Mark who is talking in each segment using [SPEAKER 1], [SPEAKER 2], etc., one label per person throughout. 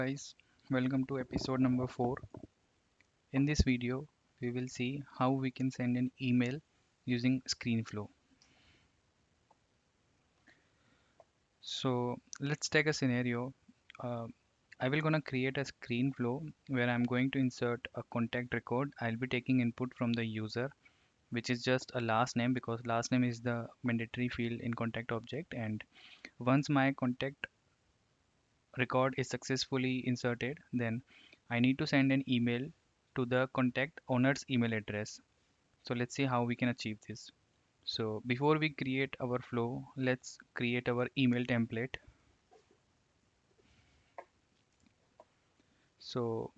[SPEAKER 1] Guys, welcome to episode number 4. In this video, we will see how we can send an email using ScreenFlow. So let's take a scenario. Uh, I will gonna create a ScreenFlow where I'm going to insert a contact record. I'll be taking input from the user, which is just a last name because last name is the mandatory field in contact object. And once my contact record is successfully inserted, then I need to send an email to the contact owner's email address. So let's see how we can achieve this. So before we create our flow, let's create our email template. So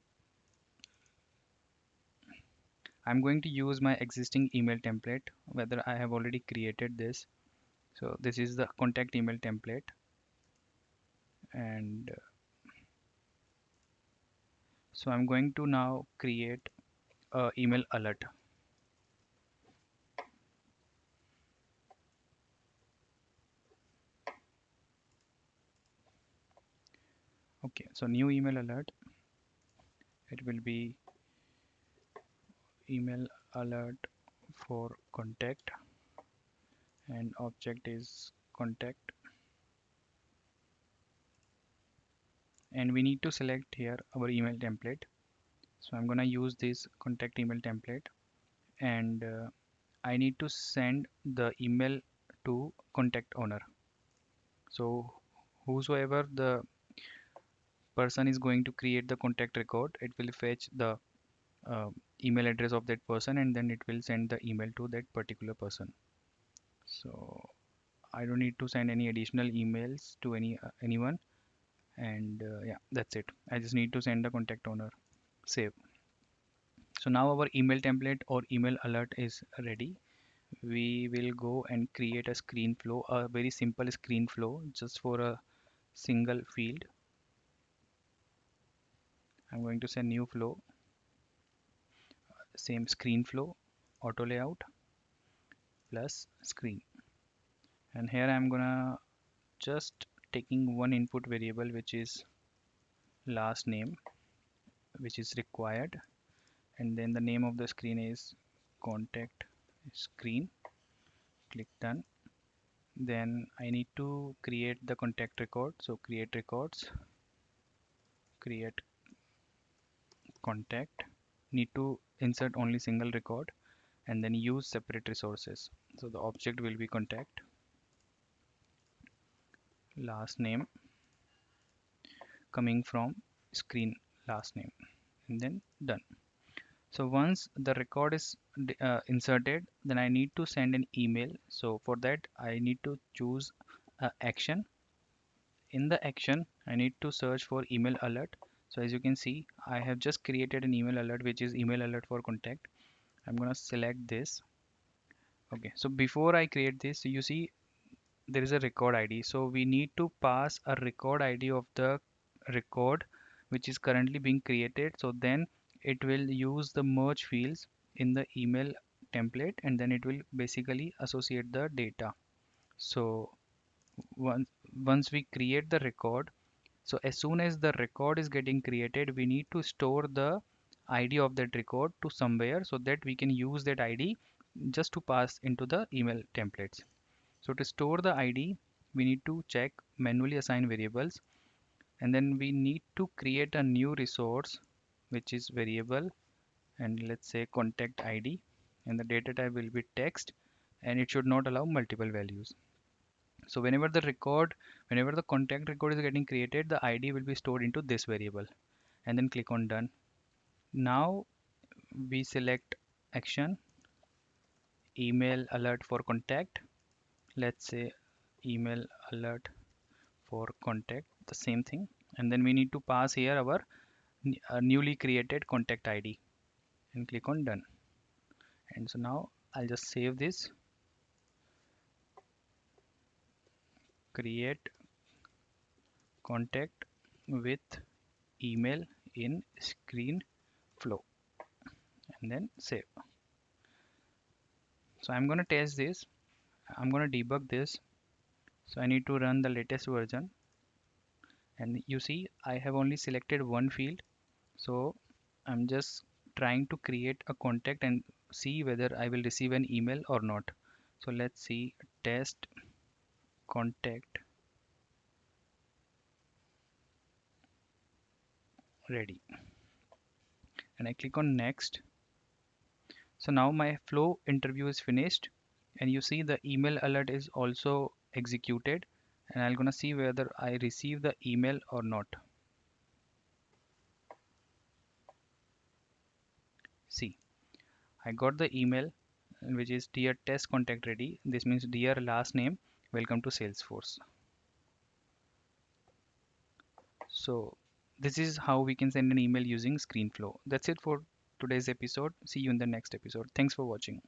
[SPEAKER 1] I'm going to use my existing email template, whether I have already created this. So this is the contact email template, and so I'm going to now create a email alert. Okay, so new email alert. It will be email alert for contact, and object is contact, and we need to select here our email template. So I'm gonna use this contact email template, and I need to send the email to contact owner. So whosoever the person is going to create the contact record, it will fetch the uh, email address of that person, and then it will send the email to that particular person. So I don't need to send any additional emails to anyone, and yeah, that's it. I just need to send the contact owner. Save. So now our email template or email alert is ready. We will go and create a screen flow, a very simple screen flow just for a single field. I'm going to say new flow, same screen flow, auto layout plus screen. And here I'm gonna just taking one input variable, which is last name, which is required, and then the name of the screen is contact screen. Click done. Then I need to create the contact record. So create records, create contact. Need to insert only single record, and then use separate resources. So the object will be contact, last name coming from screen last name, and then done. So once the record is inserted, then I need to send an email. So for that I need to choose action. In the action I need to search for email alert. So as you can see, I have just created an email alert, which is email alert for contact. I'm gonna select this. Okay, so before I create this, you see there is a record ID. So we need to pass a record ID of the record which is currently being created. So then it will use the merge fields in the email template, and then it will basically associate the data. So once once we create the record, so as soon as the record is getting created, we need to store the ID of that record to somewhere so that we can use that ID just to pass into the email templates. So to store the ID, we need to check manually assign variables, and then we need to create a new resource which is variable, and let's say contact ID, and the data type will be text, and it should not allow multiple values. So whenever the contact record is getting created, the ID will be stored into this variable, and then click on done. Now we select action, email alert for contact. Let's say email alert for contact, the same thing, and then we need to pass here our newly created contact ID, and click on done. And so now I'll just save this, create contact with email in screen flow, and then save. So I'm going to test this, I'm going to debug this. So I need to run the latest version, And you see I have only selected one field, so I'm just trying to create a contact and see whether I will receive an email or not. So let's see, test contact ready, and I click on next. So now my flow interview is finished, and you see the email alert is also executed, and I'm gonna see whether I receive the email or not. See, I got the email which is dear test contact ready. This means dear last name, welcome to Salesforce. So this is how we can send an email using ScreenFlow. That's it for today's episode. See you in the next episode. Thanks for watching.